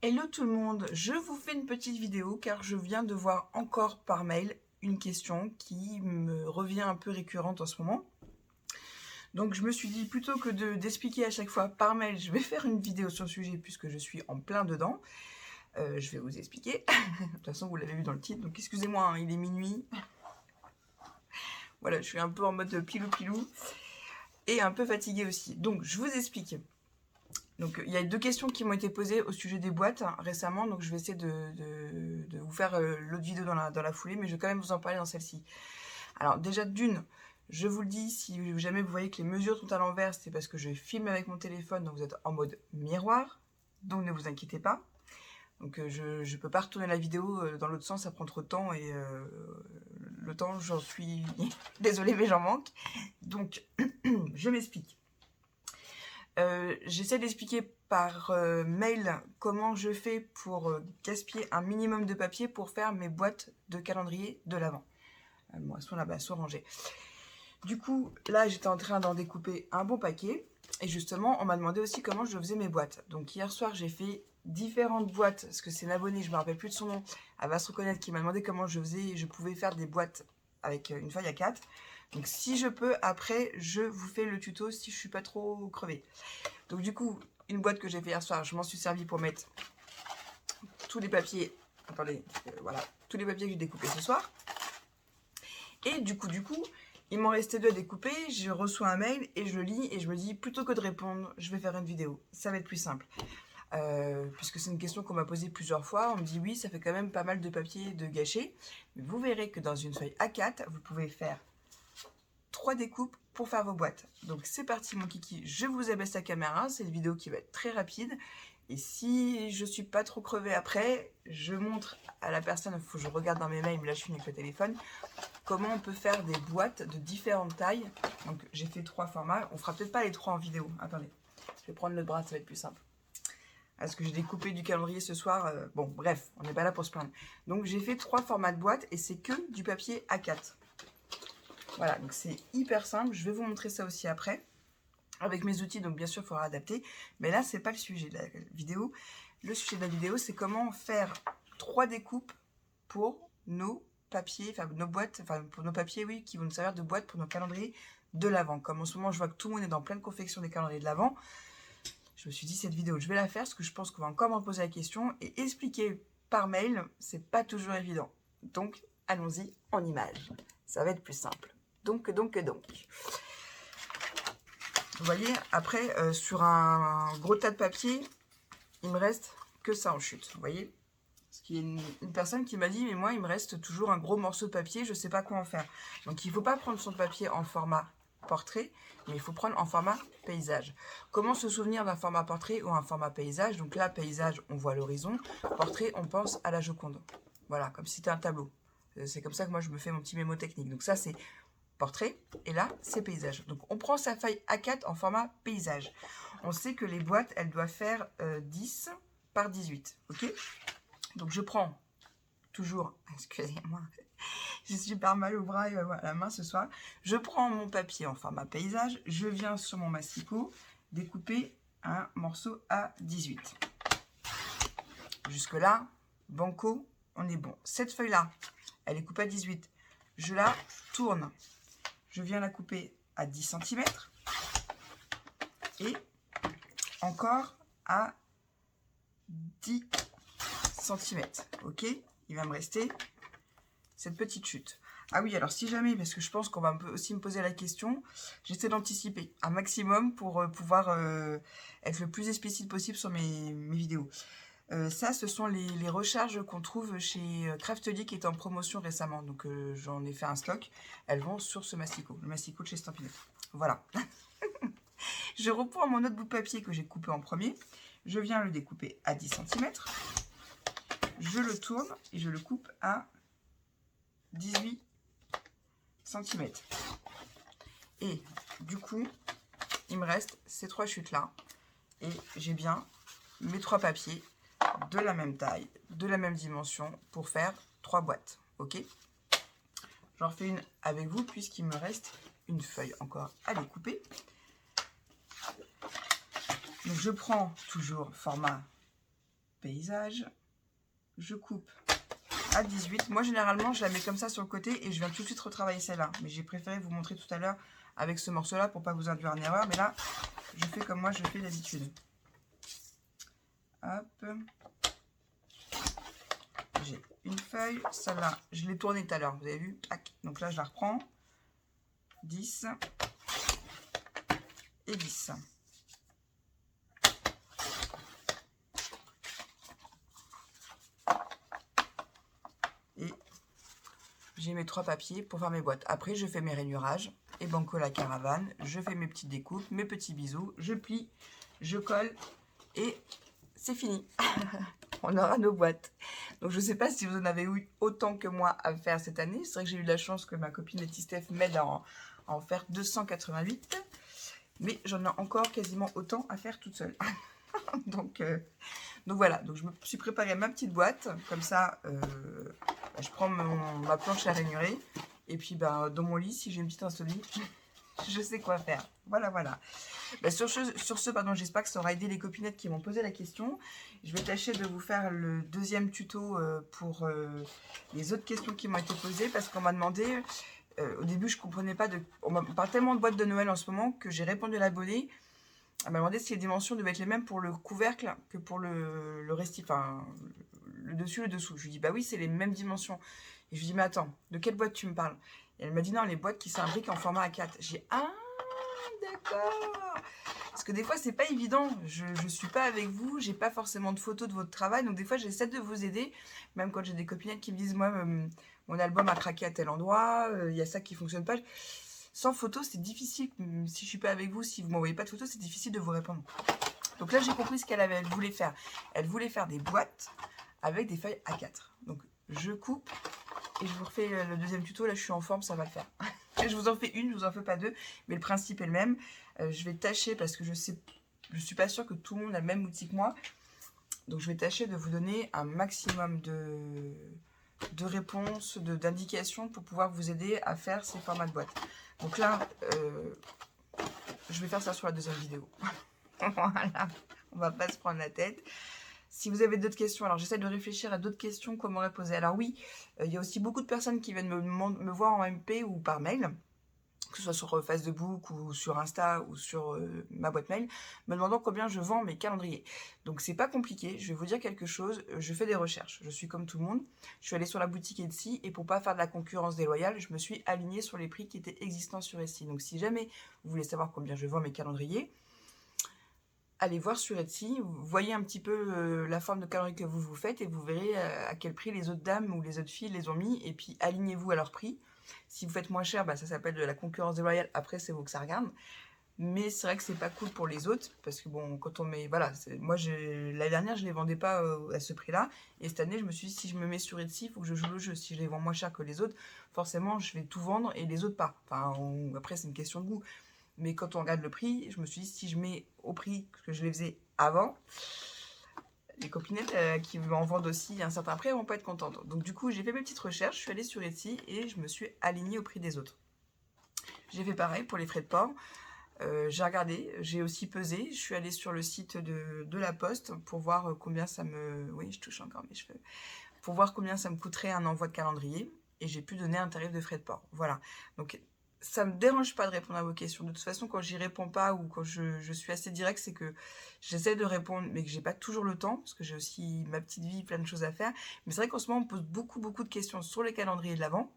Hello tout le monde, je vous fais une petite vidéo car je viens de voir encore par mail une question qui me revient un peu récurrente en ce moment. Donc je me suis dit plutôt que d'expliquer à chaque fois par mail, je vais faire une vidéo sur le sujet puisque je suis en plein dedans. Je vais vous expliquer. De toute façon vous l'avez vu dans le titre, donc excusez-moi, hein, il est minuit. Voilà, je suis un peu en mode pilou-pilou et un peu fatiguée aussi. Donc je vous explique. Donc il y a deux questions qui m'ont été posées au sujet des boîtes récemment, donc je vais essayer de vous faire l'autre vidéo dans la foulée, mais je vais quand même vous en parler dans celle-ci. Alors déjà d'une, je vous le dis, si jamais vous voyez que les mesures sont à l'envers, c'est parce que je filme avec mon téléphone, donc vous êtes en mode miroir, donc ne vous inquiétez pas. Donc je ne peux pas retourner la vidéo dans l'autre sens, ça prend trop de temps et le temps j'en suis désolée mais j'en manque. Donc je m'explique. J'essaie d'expliquer par mail comment je fais pour gaspiller un minimum de papier pour faire mes boîtes de calendrier de l'Avent. Bon, elles sont là-bas, elles sont rangées. Du coup, là, j'étais en train d'en découper un bon paquet. Et justement, on m'a demandé aussi comment je faisais mes boîtes. Donc hier soir, j'ai fait différentes boîtes, parce que c'est une abonnée, je ne me rappelle plus de son nom, elle va se reconnaître, qui m'a demandé comment je pouvais faire des boîtes avec une feuille A4. Donc si je peux, après, je vous fais le tuto si je suis pas trop crevée. Donc du coup, une boîte que j'ai fait hier soir, je m'en suis servi pour mettre tous les papiers. Attendez, voilà, tous les papiers que j'ai découpés ce soir. Et du coup, il m'en restait deux à découper. Je reçois un mail et je le lis et je me dis, plutôt que de répondre, je vais faire une vidéo. Ça va être plus simple. Puisque c'est une question qu'on m'a posée plusieurs fois. On me dit oui, ça fait quand même pas mal de papier de gâcher. Mais vous verrez que dans une feuille A4, vous pouvez faire 3 découpes pour faire vos boîtes. Donc c'est parti mon kiki, je vous abaisse la caméra, c'est une vidéo qui va être très rapide. Et si je suis pas trop crevée après, je montre à la personne, il faut que je regarde dans mes mails, mais là je suis avec le téléphone, comment on peut faire des boîtes de différentes tailles. Donc j'ai fait 3 formats, on fera peut-être pas les 3 en vidéo, attendez, je vais prendre le bras, ça va être plus simple. Parce que j'ai découpé du calendrier ce soir, bon bref, on n'est pas là pour se plaindre. Donc j'ai fait 3 formats de boîte et c'est que du papier A4. Voilà, donc c'est hyper simple, je vais vous montrer ça aussi après. Avec mes outils, donc bien sûr, il faudra adapter. Mais là, c'est pas le sujet de la vidéo. Le sujet de la vidéo, c'est comment faire 3 découpes pour nos papiers, enfin nos boîtes, enfin pour nos papiers, oui, qui vont nous servir de boîte pour nos calendriers de l'Avent. Comme en ce moment, je vois que tout le monde est dans pleine confection des calendriers de l'Avent, je me suis dit, cette vidéo, je vais la faire, parce que je pense qu'on va encore me poser la question. Et expliquer par mail, c'est pas toujours évident. Donc, allons-y en images. Ça va être plus simple. Donc. Vous voyez, après, sur un gros tas de papier, il me reste que ça en chute. Vous voyez, parce qu'il y a une personne qui m'a dit, mais moi, il me reste toujours un gros morceau de papier, je ne sais pas quoi en faire. Donc, il ne faut pas prendre son papier en format portrait, mais il faut prendre en format paysage. Comment se souvenir d'un format portrait ou un format paysage? Donc là, paysage, on voit l'horizon. Portrait, on pense à la Joconde. Voilà, comme si c'était un tableau. C'est comme ça que moi, je me fais mon petit mémo technique. Donc ça, c'est portrait, et là, c'est paysage. Donc, on prend sa feuille A4 en format paysage. On sait que les boîtes, elles doivent faire 10 par 18, ok? Donc, je prends toujours, excusez-moi, j'ai super mal au bras et à la main ce soir. Je prends mon papier en format paysage, je viens sur mon masticot découper un morceau à 18. Jusque-là, banco, on est bon. Cette feuille-là, elle est coupée à 18. Je la tourne. Je viens la couper à 10 cm et encore à 10 cm. Ok, il va me rester cette petite chute. Ah oui, alors si jamais, parce que je pense qu'on va aussi me poser la question, j'essaie d'anticiper un maximum pour pouvoir être le plus explicite possible sur mes vidéos. Ça, ce sont les recharges qu'on trouve chez Craftly qui est en promotion récemment. Donc, j'en ai fait un stock. Elles vont sur ce masticot, le masticot de chez Stampin' Up. Voilà. Je reprends mon autre bout de papier que j'ai coupé en premier. Je viens le découper à 10 cm. Je le tourne et je le coupe à 18 cm. Et du coup, il me reste ces 3 chutes-là. Et j'ai bien mes 3 papiers de la même taille, de la même dimension pour faire 3 boîtes. Ok, j'en refais une avec vous puisqu'il me reste une feuille encore à découper. Donc je prends toujours format paysage. Je coupe à 18. Moi, généralement, je la mets comme ça sur le côté et je viens tout de suite retravailler celle-là. Mais j'ai préféré vous montrer tout à l'heure avec ce morceau-là pour pas vous induire en erreur. Mais là, je fais comme moi, je fais d'habitude. Hop. J'ai une feuille. Celle-là, je l'ai tournée tout à l'heure. Vous avez vu? Tac. Donc là, je la reprends. 10 et 10. Et j'ai mes 3 papiers pour faire mes boîtes. Après, je fais mes rainurages et banco la caravane. Je fais mes petites découpes, mes petits bisous. Je plie, je colle et c'est fini. On aura nos boîtes. Donc, je ne sais pas si vous en avez eu autant que moi à faire cette année. C'est vrai que j'ai eu la chance que ma copine Letty Steph m'aide à en faire 288. Mais j'en ai encore quasiment autant à faire toute seule. donc voilà. Donc, je me suis préparé ma petite boîte. Comme ça, je prends ma planche à rainurer. Et puis, dans mon lit, si j'ai une petite insomnie, je sais quoi faire. Voilà, voilà. Sur ce, pardon, j'espère que ça aura aidé les copinettes qui m'ont posé la question. Je vais tâcher de vous faire le deuxième tuto pour les autres questions qui m'ont été posées. Parce qu'on m'a demandé, au début, je ne comprenais pas. On m'a parlé tellement de boîtes de Noël en ce moment que j'ai répondu à l'abonné. Elle m'a demandé si les dimensions devaient être les mêmes pour le couvercle que pour le restif, enfin, le dessus et le dessous. Je lui dis, bah oui, c'est les mêmes dimensions. Et je lui dis, mais attends, de quelle boîte tu me parles? Et elle m'a dit, non, les boîtes qui s'imbriquent en format A4. J'ai dit, ah, d'accord. Parce que des fois, c'est pas évident. Je ne suis pas avec vous, j'ai pas forcément de photos de votre travail. Donc, des fois, j'essaie de vous aider. Même quand j'ai des copinettes qui me disent, moi, mon album a craqué à tel endroit, il y a ça qui fonctionne pas. Sans photo, c'est difficile. Si je suis pas avec vous, si vous m'envoyez pas de photos, c'est difficile de vous répondre. Donc là, j'ai compris ce elle voulait faire. Elle voulait faire des boîtes avec des feuilles A4. Donc, je coupe et je vous refais le deuxième tuto. Là, je suis en forme, ça va le faire. Je vous en fais une, je vous en fais pas deux, mais le principe est le même. Je vais tâcher parce que je suis pas sûre que tout le monde a le même outil que moi. Donc, je vais tâcher de vous donner un maximum de réponses, d'indications pour pouvoir vous aider à faire ces formats de boîte. Donc là, je vais faire ça sur la deuxième vidéo. Voilà, on va pas se prendre la tête. Si vous avez d'autres questions, alors j'essaie de réfléchir à d'autres questions qu'on m'aurait posées. Alors oui, il y a aussi beaucoup de personnes qui viennent me voir en MP ou par mail, que ce soit sur Facebook ou sur Insta ou sur ma boîte mail, me demandant combien je vends mes calendriers. Donc c'est pas compliqué, je vais vous dire quelque chose, je fais des recherches, je suis comme tout le monde, je suis allée sur la boutique Etsy et pour pas faire de la concurrence déloyale, je me suis alignée sur les prix qui étaient existants sur Etsy. Donc si jamais vous voulez savoir combien je vends mes calendriers, allez voir sur Etsy, voyez un petit peu la forme de calendrier que vous faites et vous verrez à quel prix les autres dames ou les autres filles les ont mis et puis alignez-vous à leur prix. Si vous faites moins cher, ça s'appelle de la concurrence déloyale. Après, c'est vous que ça regarde. Mais c'est vrai que c'est pas cool pour les autres. Parce que bon, quand on met... Voilà, moi, l'année dernière, je les vendais pas à ce prix-là. Et cette année, je me suis dit, si je me mets sur Etsy, il faut que je joue le jeu. Si je les vends moins cher que les autres, forcément, je vais tout vendre et les autres pas. Enfin, après, c'est une question de goût. Mais quand on regarde le prix, je me suis dit, si je mets au prix que je les faisais avant... Les copinettes qui en vendent aussi un certain prix, elles vont pas être contentes. Donc du coup, j'ai fait mes petites recherches, je suis allée sur Etsy et je me suis alignée au prix des autres. J'ai fait pareil pour les frais de port. J'ai regardé, j'ai aussi pesé. Je suis allée sur le site de la Poste pour voir combien ça me... Oui, je touche encore mes cheveux. Pour voir combien ça me coûterait un envoi de calendrier. Et j'ai pu donner un tarif de frais de port. Voilà. Donc ça me dérange pas de répondre à vos questions. De toute façon, quand j'y réponds pas ou quand je suis assez direct, c'est que j'essaie de répondre, mais que j'ai pas toujours le temps, parce que j'ai aussi ma petite vie, plein de choses à faire. Mais c'est vrai qu'en ce moment, on me pose beaucoup de questions sur les calendriers de l'Avent.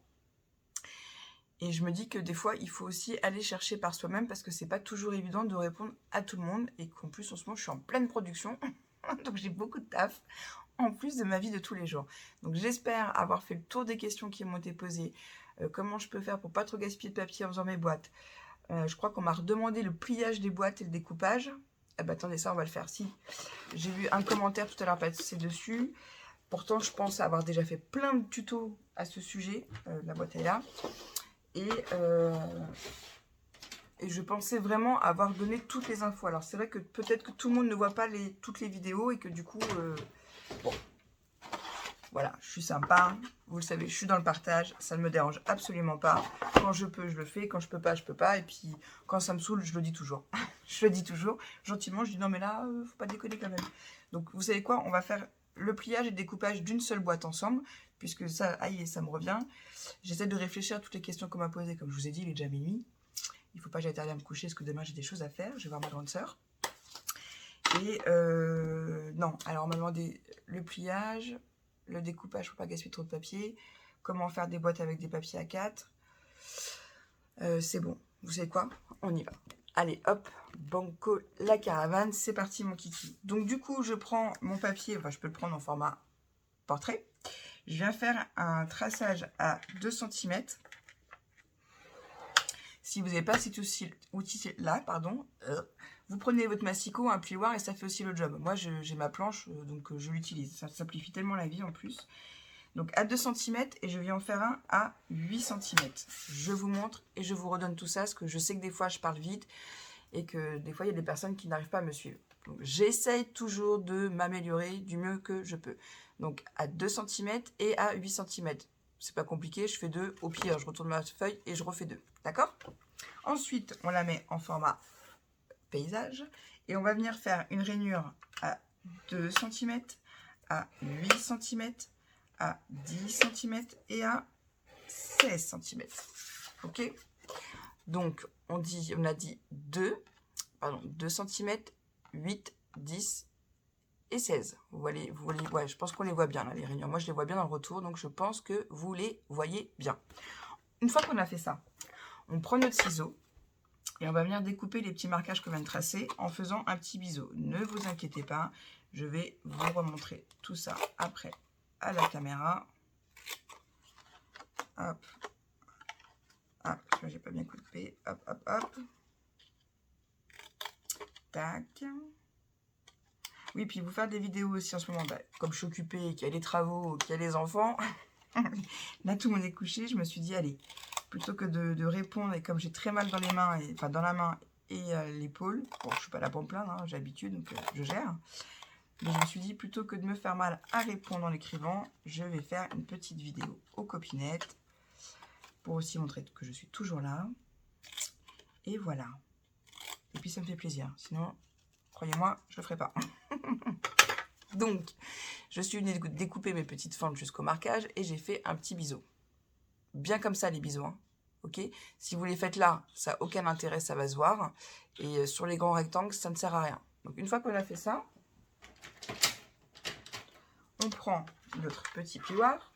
Et je me dis que des fois, il faut aussi aller chercher par soi-même, parce que c'est pas toujours évident de répondre à tout le monde. Et qu'en plus, en ce moment, je suis en pleine production, donc j'ai beaucoup de taf, en plus de ma vie de tous les jours. Donc j'espère avoir fait le tour des questions qui m'ont été posées. Comment je peux faire pour pas trop gaspiller de papier en faisant mes boîtes. Je crois qu'on m'a redemandé le pliage des boîtes et le découpage. Eh ben attendez, ça on va le faire. Si, j'ai vu un commentaire tout à l'heure passer dessus. Pourtant, je pense avoir déjà fait plein de tutos à ce sujet. La boîte est là. Et je pensais vraiment avoir donné toutes les infos. Alors c'est vrai que peut-être que tout le monde ne voit pas toutes les vidéos et que du coup, bon, voilà, je suis sympa, vous le savez, je suis dans le partage, ça ne me dérange absolument pas. Quand je peux, je le fais, quand je peux pas, je peux pas. Et puis, quand ça me saoule, je le dis toujours. Je le dis toujours, gentiment, je dis non mais là, faut pas déconner quand même. Donc, vous savez quoi, on va faire le pliage et le découpage d'une seule boîte ensemble, puisque ça, aïe, ça me revient. J'essaie de réfléchir à toutes les questions qu'on m'a posées. Comme je vous ai dit, il est déjà minuit. Il ne faut pas que j'aille tarder à me coucher, parce que demain j'ai des choses à faire. Je vais voir ma grande sœur. Et non, alors on m'a demandé le pliage, le découpage pour pas gaspiller trop de papier, comment faire des boîtes avec des papiers A4. C'est bon, vous savez quoi? On y va. Allez, hop, banco la caravane, c'est parti mon kiki. Donc du coup, je prends mon papier, enfin je peux le prendre en format portrait. Je viens faire un traçage à 2 cm. Si vous n'avez pas cet outil-là, pardon, vous prenez votre massicot, un plioir et ça fait aussi le job. Moi, j'ai ma planche, donc je l'utilise. Ça simplifie tellement la vie en plus. Donc à 2 cm et je vais en faire un à 8 cm. Je vous montre et je vous redonne tout ça parce que je sais que des fois je parle vite et que des fois il y a des personnes qui n'arrivent pas à me suivre. J'essaye toujours de m'améliorer du mieux que je peux. Donc à 2 cm et à 8 cm. C'est pas compliqué, je fais 2. Au pire, je retourne ma feuille et je refais 2. D'accord? Ensuite, on la met en format paysage et on va venir faire une rainure à 2 cm, à 8 cm, à 10 cm et à 16 cm. Ok? Donc, on a dit 2 cm, 8, 10 et 16. Vous voyez, ouais, je pense qu'on les voit bien, là, les rainures. Moi, je les vois bien dans le retour, donc je pense que vous les voyez bien. Une fois qu'on a fait ça, on prend notre ciseau et on va venir découper les petits marquages qu'on vient de tracer en faisant un petit biseau. Ne vous inquiétez pas, je vais vous remontrer tout ça après à la caméra. Hop. Ah, j'ai pas bien coupé. Hop, hop, hop. Tac. Oui, puis vous faire des vidéos aussi en ce moment. Bah, comme je suis occupée, qu'il y a les travaux, qu'il y a les enfants. Là, tout le monde est couché. Je me suis dit, allez, plutôt que de répondre, et comme j'ai très mal dans les mains, enfin dans la main et l'épaule, bon, je suis pas là pour me plaindre, hein, j'ai l'habitude, donc je gère. Mais je me suis dit, plutôt que de me faire mal à répondre en écrivant, je vais faire une petite vidéo aux copinettes pour aussi montrer que je suis toujours là. Et voilà. Et puis ça me fait plaisir. Sinon, croyez-moi, je le ferai pas. Donc, je suis venue découper mes petites fentes jusqu'au marquage et j'ai fait un petit biseau. Bien comme ça, les biseaux. Hein. Ok. Si vous les faites là, ça n'a aucun intérêt, ça va se voir. Et sur les grands rectangles, ça ne sert à rien. Donc, une fois qu'on a fait ça, on prend notre petit plioir.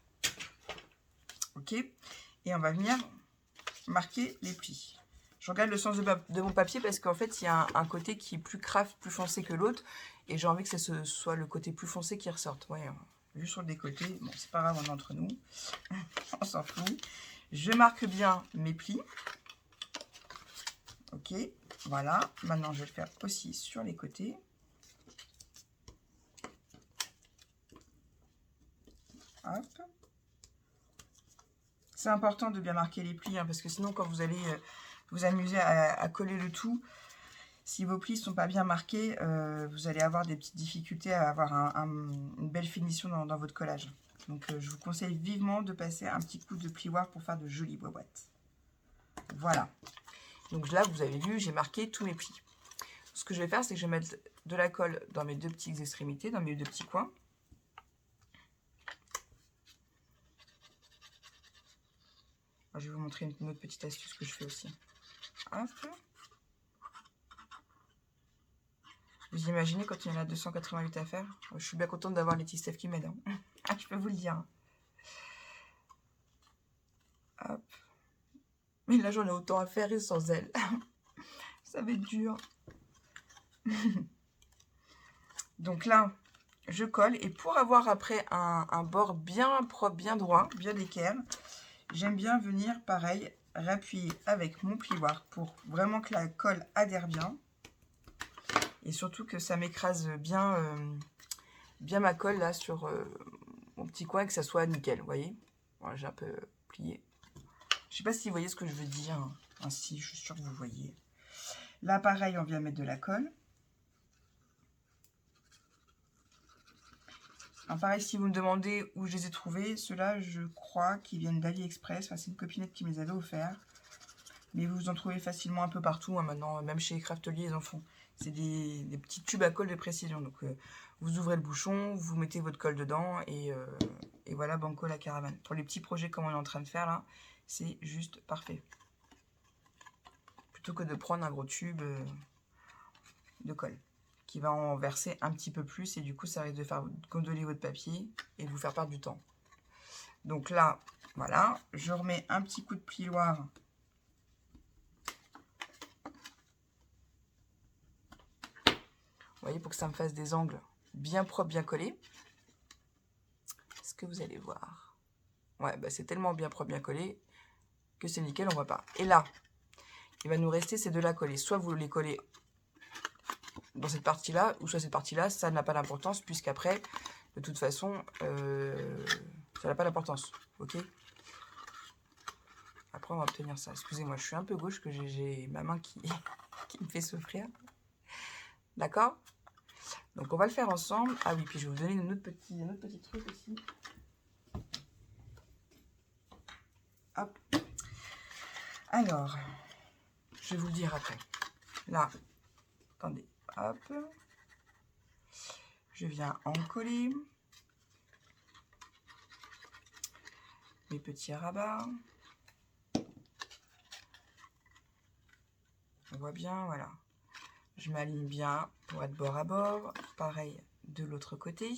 Ok. Et on va venir marquer les plis. Je regarde le sens de mon papier parce qu'en fait, il y a un côté qui est plus craft, plus foncé que l'autre. Et j'ai envie que ce soit le côté plus foncé qui ressorte. Ouais, vu sur le décoté, bon, c'est pas grave, on est entre nous. On s'en fout. Je marque bien mes plis. Ok, voilà. Maintenant, je vais le faire aussi sur les côtés. Hop. C'est important de bien marquer les plis, hein, parce que sinon, quand vous allez vous amuser à coller le tout, si vos plis ne sont pas bien marqués, vous allez avoir des petites difficultés à avoir une belle finition dans votre collage. Donc, je vous conseille vivement de passer un petit coup de plioir pour faire de jolies boîtes. Voilà. Donc là, vous avez vu, j'ai marqué tous mes plis. Ce que je vais faire, c'est que je vais mettre de la colle dans mes deux petites extrémités, dans mes deux petits coins. Alors, je vais vous montrer une autre petite astuce que je fais aussi. Hop. Vous imaginez quand il y en a 288 à faire? Je suis bien contente d'avoir les Steph qui m'aident. Hein. Ah, je peux vous le dire. Hop. Mais là, j'en ai autant à faire et sans elle. Ça va être dur. Donc là, je colle. Et pour avoir après un bord bien propre, bien droit, bien d'équerre, j'aime bien venir, pareil, rappuyer avec mon plioir pour vraiment que la colle adhère bien. Et surtout que ça m'écrase bien, bien ma colle là sur mon petit coin et que ça soit nickel, vous voyez. Voilà, j'ai un peu plié. Je sais pas si vous voyez ce que je veux dire. Hein, si, je suis sûre que vous voyez. Là, pareil, on vient mettre de la colle. Alors, pareil, si vous me demandez où je les ai trouvés, ceux-là, je crois qu'ils viennent d'AliExpress. Enfin, c'est une copinette qui me les avait offerts. mais vous en trouvez facilement un peu partout, hein, maintenant, même chez Craftelier, ils en font. C'est des petits tubes à colle de précision. Donc, vous ouvrez le bouchon, vous mettez votre colle dedans, et voilà, banco la caravane. Pour les petits projets comme on est en train de faire là, c'est juste parfait. Plutôt que de prendre un gros tube de colle qui va en verser un petit peu plus, et du coup, ça risque de faire gondoler votre papier et de vous faire perdre du temps. Donc là, voilà, je remets un petit coup de plioir. Vous voyez, pour que ça me fasse des angles bien propres, bien collés. Est-ce que vous allez voir? Ouais, bah c'est tellement bien propre, bien collé que c'est nickel, on voit pas. Et là, il va nous rester ces deux-là collés. Soit vous les collez dans cette partie-là, ou soit cette partie-là, ça n'a pas d'importance, puisqu'après, de toute façon, ça n'a pas d'importance. Ok? Après, on va obtenir ça. Excusez-moi, je suis un peu gauche, que j'ai ma main qui me fait souffrir. D'accord? Donc, on va le faire ensemble. Ah oui, puis je vais vous donner un autre petit truc aussi. Hop. Alors, je vais vous le dire après. Là, attendez, hop. Je viens en coller mes petits rabats. On voit bien, voilà. Je m'aligne bien pour être bord à bord. Pareil de l'autre côté.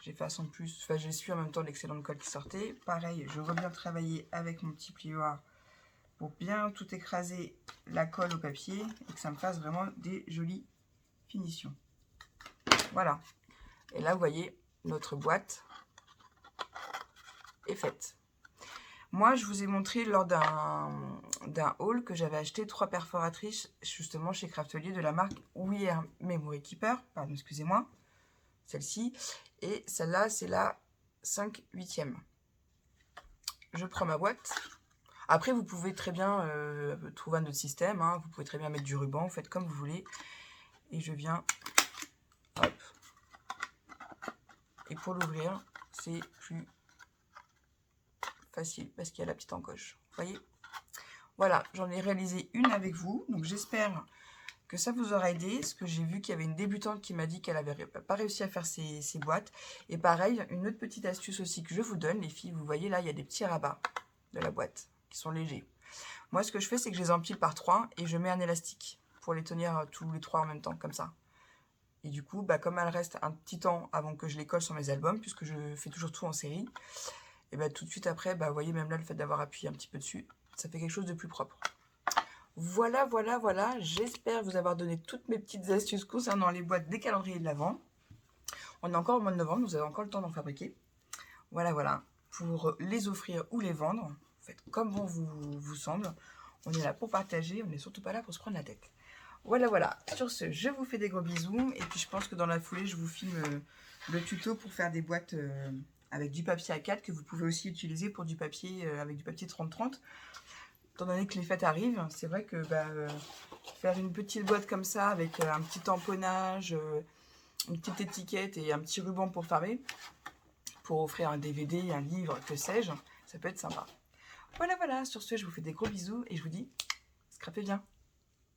J'ai fait en plus, enfin j'ai su en même temps l'excellente colle qui sortait. Pareil, je reviens travailler avec mon petit plioir pour bien tout écraser la colle au papier et que ça me fasse vraiment des jolies finitions. Voilà. Et là, vous voyez, notre boîte est faite. Moi, je vous ai montré lors d'un haul que j'avais acheté 3 perforatrices justement chez Craftelier de la marque We Memory Keeper. Pardon, excusez-moi. Celle-ci. Et celle-là, c'est la 5/8e. Je prends ma boîte. Après, vous pouvez très bien trouver un autre système. Hein. Vous pouvez très bien mettre du ruban. Vous faites comme vous voulez. Et je viens... Hop. Et pour l'ouvrir, c'est plus facile parce qu'il y a la petite encoche. Vous voyez? Voilà, j'en ai réalisé une avec vous. Donc, j'espère que ça vous aura aidé, parce que j'ai vu qu'il y avait une débutante qui m'a dit qu'elle n'avait pas réussi à faire ses boîtes. Et pareil, une autre petite astuce aussi que je vous donne, les filles, vous voyez là, il y a des petits rabats de la boîte qui sont légers. Moi, ce que je fais, c'est que je les empile par 3 et je mets un élastique pour les tenir tous les 3 en même temps, comme ça. Et du coup, bah, comme elle reste un petit temps avant que je les colle sur mes albums, puisque je fais toujours tout en série, et bah, tout de suite après, bah, vous voyez, même là, le fait d'avoir appuyé un petit peu dessus, ça fait quelque chose de plus propre. Voilà, voilà, voilà. J'espère vous avoir donné toutes mes petites astuces concernant les boîtes des calendriers de l'Avent. On est encore au mois de novembre, vous avez encore le temps d'en fabriquer. Voilà, voilà. Pour les offrir ou les vendre, faites comme bon vous semble. On est là pour partager, on n'est surtout pas là pour se prendre la tête. Voilà, voilà. Sur ce, je vous fais des gros bisous. Et puis, je pense que dans la foulée, je vous filme le tuto pour faire des boîtes avec du papier A4 que vous pouvez aussi utiliser pour du papier avec du papier 30-30. Étant donné que les fêtes arrivent, c'est vrai que faire une petite boîte comme ça avec un petit tamponnage, une petite étiquette et un petit ruban pour fermer, pour offrir un DVD, un livre, que sais-je, ça peut être sympa. Voilà, voilà, sur ce, je vous fais des gros bisous et je vous dis, scrapez bien.